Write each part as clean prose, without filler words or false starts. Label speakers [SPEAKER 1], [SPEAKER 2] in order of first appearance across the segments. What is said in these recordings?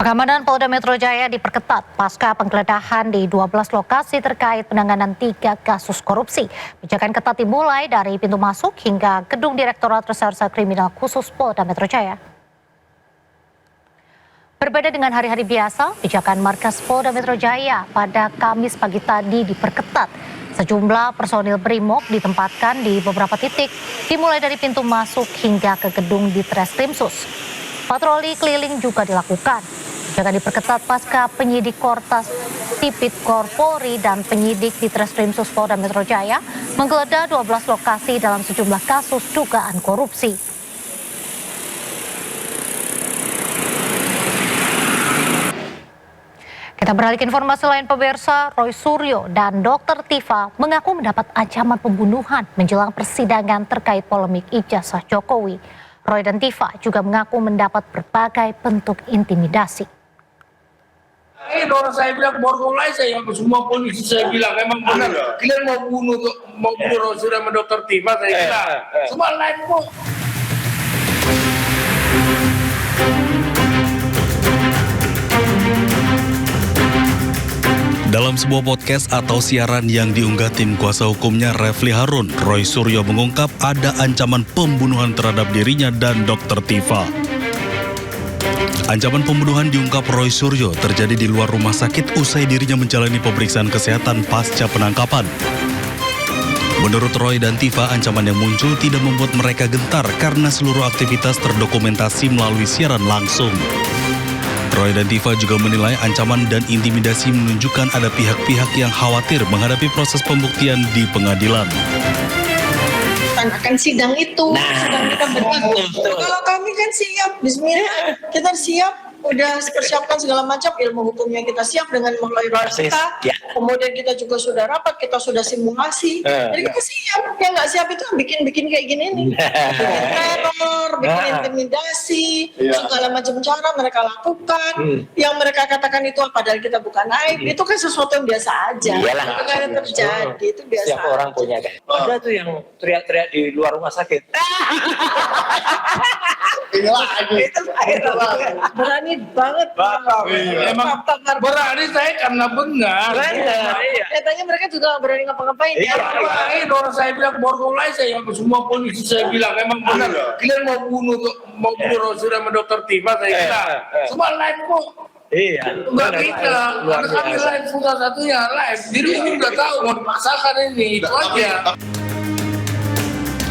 [SPEAKER 1] Pengamanan Polda Metro Jaya diperketat pasca penggeledahan di 12 lokasi terkait penanganan 3 kasus korupsi. Penjagaan ketat dimulai dari pintu masuk hingga gedung Direktorat Reserse Kriminal Khusus Polda Metro Jaya. Berbeda dengan hari-hari biasa, penjagaan markas Polda Metro Jaya pada Kamis pagi tadi diperketat. Sejumlah personil BRIMOB ditempatkan di beberapa titik, dimulai dari pintu masuk hingga ke gedung Ditreskrimsus. Patroli keliling juga dilakukan. Penjagaan diperketat pasca penyidik Kortas Tipikor Polri dan penyidik Ditreskrimsus Polda Metro Jaya menggeledah 12 lokasi dalam sejumlah kasus dugaan korupsi. Kita beralih ke informasi lain, pemirsa. Roy Suryo dan Dr. Tifa mengaku mendapat ancaman pembunuhan menjelang persidangan terkait polemik ijazah Jokowi. Roy dan Tifa juga mengaku mendapat berbagai bentuk intimidasi.
[SPEAKER 2] Orang saya bilang borgol saya yang semua polisi saya bilang memang benar. Kalian mau bunuh Roy Suryo sama Dr. Tifa saya bilang. Semua lain kok.
[SPEAKER 3] Dalam sebuah podcast atau siaran yang diunggah tim kuasa hukumnya Refli Harun, Roy Suryo mengungkap ada ancaman pembunuhan terhadap dirinya dan Dr. Tifa. Ancaman pembunuhan diungkap Roy Suryo terjadi di luar rumah sakit usai dirinya menjalani pemeriksaan kesehatan pasca penangkapan. Menurut Roy dan Tifa, ancaman yang muncul tidak membuat mereka gentar karena seluruh aktivitas terdokumentasi melalui siaran langsung. Roy dan Tifa juga menilai ancaman dan intimidasi menunjukkan ada pihak-pihak yang khawatir menghadapi proses pembuktian di pengadilan.
[SPEAKER 4] Akan sidang itu, sidang kita kalau kami kan siap, bismillah, kita siap, udah persiapkan segala macam, ilmu hukumnya kita siap dengan melalui kita, kemudian kita juga sudah rapat, kita sudah simulasi, jadi kita siap. Yang nggak siap itu bikin kayak gini nih, bikin teror, bikin intimidasi, segala macam cara mereka lakukan, yang mereka katakan itu padahal kita bukan aib, itu kan sesuatu yang biasa aja. Itu kan yang terjadi, itu biasa.
[SPEAKER 5] Siapa orang punya kan? Ada tuh yang teriak-teriak di luar rumah sakit.
[SPEAKER 4] Berani banget.
[SPEAKER 2] Emang berani saya karena benar.
[SPEAKER 4] Katanya mereka juga berani ngapa-ngapain.
[SPEAKER 2] Orang saya bilang borgol saya yang semua polisi saya bilang memang benar. Kalian mau bunuh Roy Suryo sama Dr. Tifa saya bilang. Semua lain kok.
[SPEAKER 5] Iya.
[SPEAKER 2] Enggak kita. Karena kami lain sudah satunya live. Jadi ini udah tahu mau dipaksakan ini. Itu aja.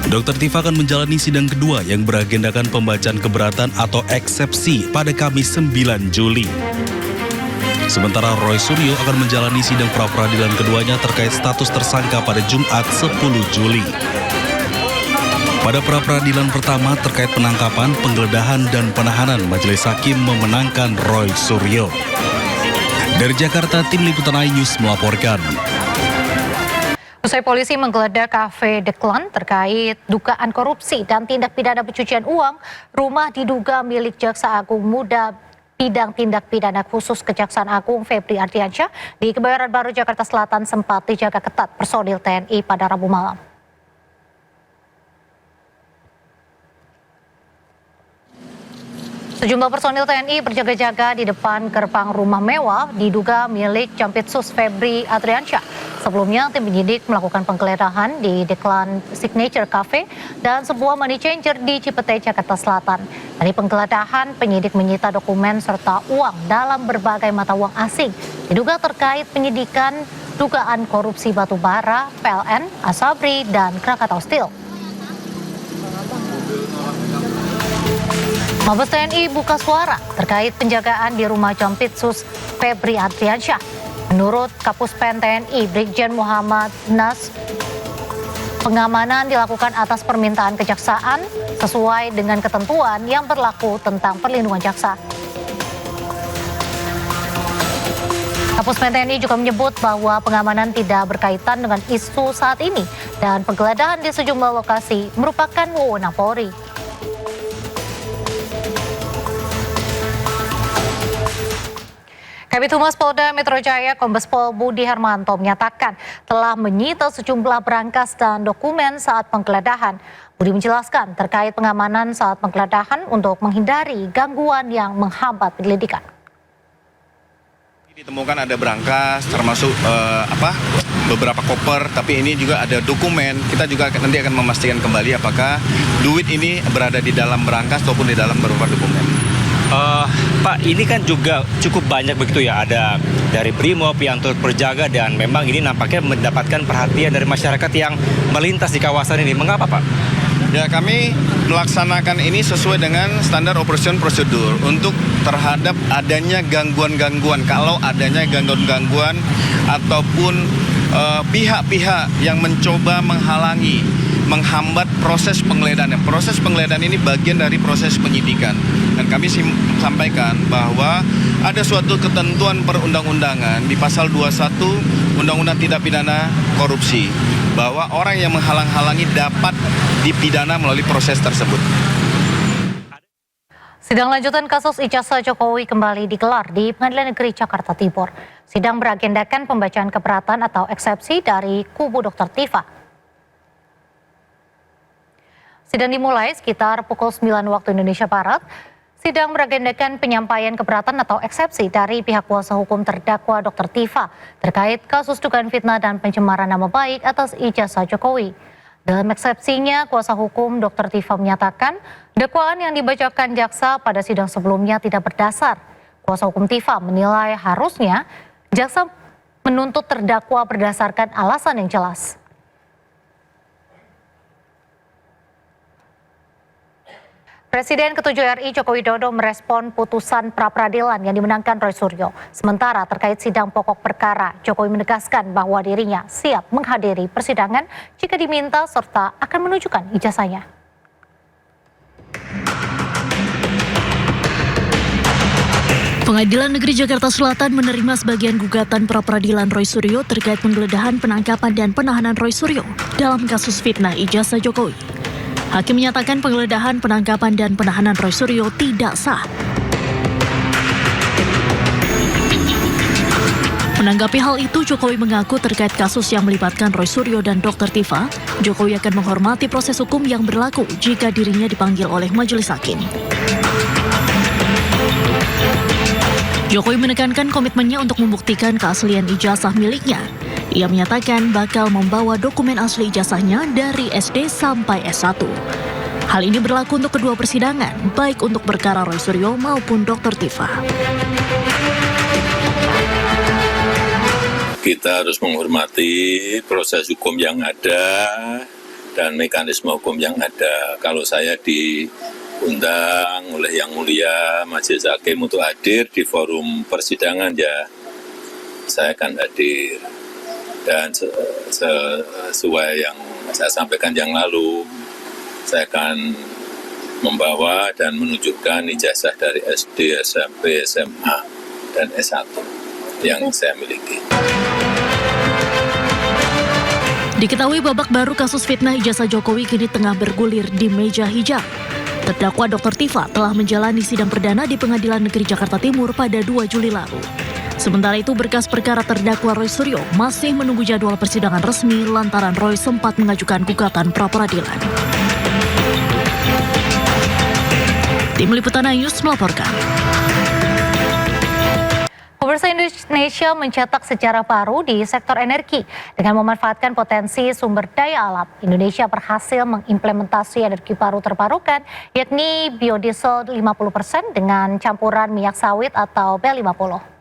[SPEAKER 3] Dr. Tifa akan menjalani sidang kedua yang beragendakan pembacaan keberatan atau eksepsi pada Kamis 9 Juli. Sementara Roy Suryo akan menjalani sidang pra-peradilan keduanya terkait status tersangka pada Jumat 10 Juli. Pada pra-peradilan pertama terkait penangkapan, penggeledahan, dan penahanan, Majelis Hakim memenangkan Roy Suryo. Dari Jakarta, Tim Liputan iNews melaporkan.
[SPEAKER 1] Usai polisi menggeledah kafe The Clan terkait dugaan korupsi dan tindak pidana pencucian uang, rumah diduga milik Jaksa Agung Muda Bidang Tindak Pidana Khusus Kejaksaan Agung Febri Ardiansyah di Kebayoran Baru, Jakarta Selatan sempat dijaga ketat personil TNI pada Rabu malam. Sejumlah personil TNI berjaga-jaga di depan gerbang rumah mewah diduga milik Jampitsus Febri Ardiansyah. Sebelumnya, tim penyidik melakukan penggeledahan di The Clan Signature Cafe dan sebuah money changer di Cipete, Jakarta Selatan. Dari penggeledahan, penyidik menyita dokumen serta uang dalam berbagai mata uang asing, diduga terkait penyidikan dugaan korupsi batu bara, PLN, Asabri, dan Krakatau Steel. Mabes TNI buka suara terkait penjagaan di rumah Jampitsus Febri Ardiansyah. Menurut Kapuspen TNI Brigjen Muhammad Nas, pengamanan dilakukan atas permintaan kejaksaan sesuai dengan ketentuan yang berlaku tentang perlindungan jaksa. Kapuspen TNI juga menyebut bahwa pengamanan tidak berkaitan dengan isu saat ini dan penggeledahan di sejumlah lokasi merupakan wewenang Polri. Kabid Humas Polda Metro Jaya Kombes Pol Budi Hermanto menyatakan telah menyita sejumlah berangkas dan dokumen saat penggeledahan. Budi menjelaskan terkait pengamanan saat penggeledahan untuk menghindari gangguan yang menghambat penyelidikan.
[SPEAKER 6] Ditemukan ada berangkas, termasuk beberapa koper, tapi ini juga ada dokumen. Kita juga nanti akan memastikan kembali apakah duit ini berada di dalam berangkas ataupun di dalam beberapa dokumen.
[SPEAKER 7] Pak, ini kan juga cukup banyak begitu ya, ada dari Brimob yang turut berjaga dan memang ini nampaknya mendapatkan perhatian dari masyarakat yang melintas di kawasan ini. Mengapa, Pak?
[SPEAKER 6] Ya, kami melaksanakan ini sesuai dengan standar operation prosedur untuk terhadap adanya gangguan-gangguan. Kalau adanya gangguan-gangguan ataupun pihak-pihak yang mencoba menghalangi, menghambat proses penggeledahan. Proses penggeledahan ini bagian dari proses penyidikan. Dan kami sampaikan bahwa ada suatu ketentuan perundang-undangan di pasal 21 Undang-Undang Tindak Pidana Korupsi bahwa orang yang menghalang-halangi dapat dipidana melalui proses tersebut.
[SPEAKER 1] Sidang lanjutan kasus ijazah Jokowi kembali digelar di Pengadilan Negeri Jakarta Timur. Sidang beragendakan pembacaan keberatan atau eksepsi dari kubu Dr. Tifa. Sidang dimulai sekitar pukul 9 waktu Indonesia Barat. Sidang beragendakan penyampaian keberatan atau eksepsi dari pihak kuasa hukum terdakwa Dr. Tifa terkait kasus dugaan fitnah dan pencemaran nama baik atas ijazah Jokowi. Dalam eksepsinya, kuasa hukum Dr. Tifa menyatakan dakwaan yang dibacakan jaksa pada sidang sebelumnya tidak berdasar. Kuasa hukum Tifa menilai harusnya jaksa menuntut terdakwa berdasarkan alasan yang jelas. Presiden ke-7 RI Joko Widodo merespon putusan pra-peradilan yang dimenangkan Roy Suryo. Sementara terkait sidang pokok perkara, Jokowi menegaskan bahwa dirinya siap menghadiri persidangan jika diminta serta akan menunjukkan ijazahnya.
[SPEAKER 8] Pengadilan Negeri Jakarta Selatan menerima sebagian gugatan pra-peradilan Roy Suryo terkait penggeledahan, penangkapan, dan penahanan Roy Suryo dalam kasus fitnah ijazah Jokowi. Hakim menyatakan penggeledahan, penangkapan, dan penahanan Roy Suryo tidak sah. Menanggapi hal itu, Jokowi mengaku terkait kasus yang melibatkan Roy Suryo dan Dr. Tifa, Jokowi akan menghormati proses hukum yang berlaku jika dirinya dipanggil oleh majelis hakim. Jokowi menekankan komitmennya untuk membuktikan keaslian ijazah miliknya. Ia menyatakan bakal membawa dokumen asli ijazahnya dari SD sampai S1. Hal ini berlaku untuk kedua persidangan, baik untuk perkara Roy Suryo maupun Dr. Tifa.
[SPEAKER 9] Kita harus menghormati proses hukum yang ada dan mekanisme hukum yang ada. Kalau saya diundang oleh Yang Mulia Majelis Hakim untuk hadir di forum persidangan, ya saya akan hadir. Dan sesuai yang saya sampaikan yang lalu, saya akan membawa dan menunjukkan ijazah dari SD, SMP, SMA, dan S1 yang saya miliki.
[SPEAKER 8] Diketahui babak baru kasus fitnah ijazah Jokowi kini tengah bergulir di meja hijau. Terdakwa Dr. Tifa telah menjalani sidang perdana di Pengadilan Negeri Jakarta Timur pada 2 Juli lalu. Sementara itu, berkas perkara terdakwa Roy Suryo masih menunggu jadwal persidangan resmi lantaran Roy sempat mengajukan gugatan pra-peradilan. Tim Liputan News melaporkan.
[SPEAKER 1] Pemirsa, Indonesia mencetak sejarah baru di sektor energi. Dengan memanfaatkan potensi sumber daya alam, Indonesia berhasil mengimplementasi energi baru terbarukan, yakni biodiesel 50% dengan campuran minyak sawit atau B50.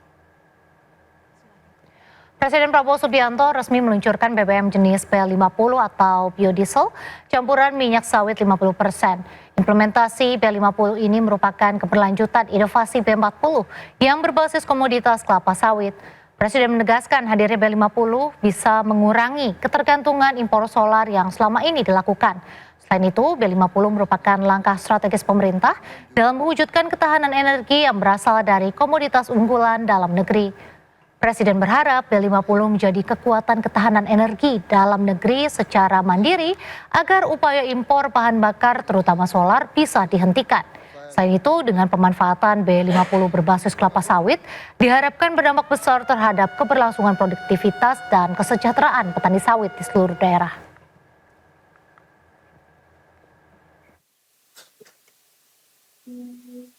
[SPEAKER 1] Presiden Prabowo Subianto resmi meluncurkan BBM jenis B50 atau biodiesel campuran minyak sawit 50%. Implementasi B50 ini merupakan keberlanjutan inovasi B40 yang berbasis komoditas kelapa sawit. Presiden menegaskan hadirnya B50 bisa mengurangi ketergantungan impor solar yang selama ini dilakukan. Selain itu, B50 merupakan langkah strategis pemerintah dalam mewujudkan ketahanan energi yang berasal dari komoditas unggulan dalam negeri. Presiden berharap B50 menjadi kekuatan ketahanan energi dalam negeri secara mandiri agar upaya impor bahan bakar terutama solar bisa dihentikan. Selain itu, dengan pemanfaatan B50 berbasis kelapa sawit diharapkan berdampak besar terhadap keberlangsungan produktivitas dan kesejahteraan petani sawit di seluruh daerah.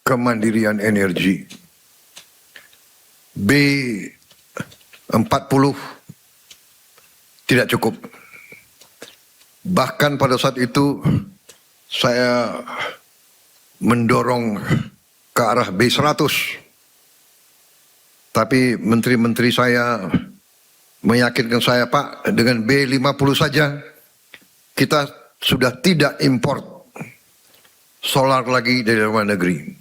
[SPEAKER 10] Kemandirian energi B40 tidak cukup. Bahkan pada saat itu saya mendorong ke arah B100. Tapi menteri-menteri saya meyakinkan saya, Pak, dengan B50 saja kita sudah tidak import solar lagi dari luar negeri.